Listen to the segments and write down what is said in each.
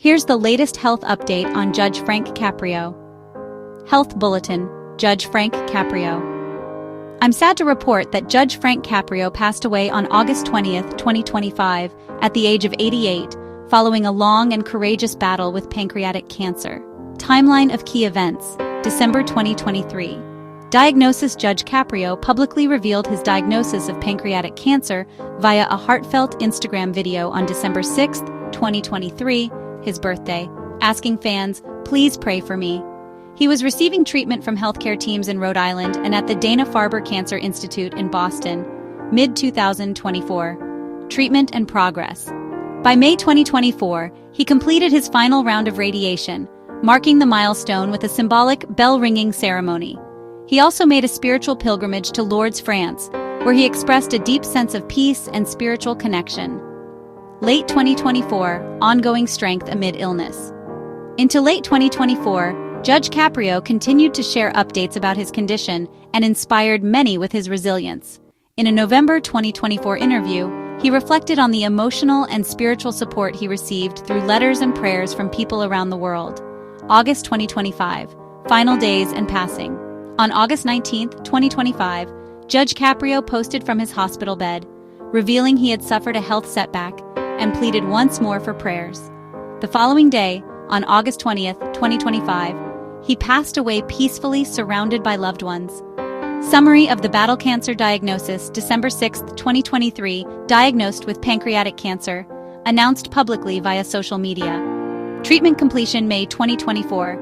Here's the latest health update on Judge Frank Caprio. Health Bulletin, Judge Frank Caprio. I'm sad to report that Judge Frank Caprio passed away on August 20th, 2025, at the age of 88, following a long and courageous battle with pancreatic cancer. Timeline of key events, December 2023. Diagnosis: Judge Caprio publicly revealed his diagnosis of pancreatic cancer via a heartfelt Instagram video on December 6th, 2023, his birthday, asking fans, "Please pray for me." He was receiving treatment from healthcare teams in Rhode Island and at the Dana-Farber Cancer Institute in Boston, mid-2024. Treatment and progress. By May 2024, he completed his final round of radiation, marking the milestone with a symbolic bell-ringing ceremony. He also made a spiritual pilgrimage to Lourdes, France, where he expressed a deep sense of peace and spiritual connection. Late 2024, ongoing strength amid illness. Into late 2024, Judge Caprio continued to share updates about his condition and inspired many with his resilience. In a November 2024 interview, he reflected on the emotional and spiritual support he received through letters and prayers from people around the world. August 2025, final days and passing. On August 19th, 2025, Judge Caprio posted from his hospital bed, revealing he had suffered a health setback and pleaded once more for prayers. The following day, on August 20th, 2025, he passed away peacefully surrounded by loved ones. Summary of the battle cancer diagnosis: December 6th, 2023, diagnosed with pancreatic cancer, announced publicly via social media. Treatment completion May 2024.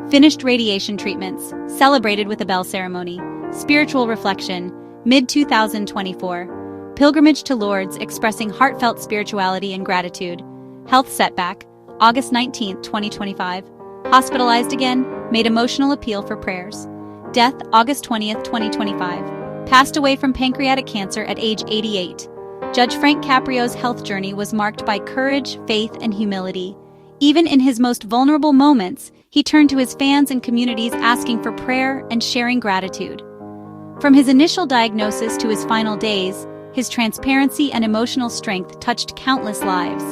Finished radiation treatments, celebrated with a bell ceremony. Spiritual reflection, mid-2024. Pilgrimage to Lourdes, expressing heartfelt spirituality and gratitude. Health setback, August 19th, 2025. Hospitalized again, made emotional appeal for prayers. Death, August 20th, 2025. Passed away from pancreatic cancer at age 88. Judge Frank Caprio's health journey was marked by courage, faith, and humility. Even in his most vulnerable moments, he turned to his fans and communities asking for prayer and sharing gratitude. From his initial diagnosis to his final days, his transparency and emotional strength touched countless lives.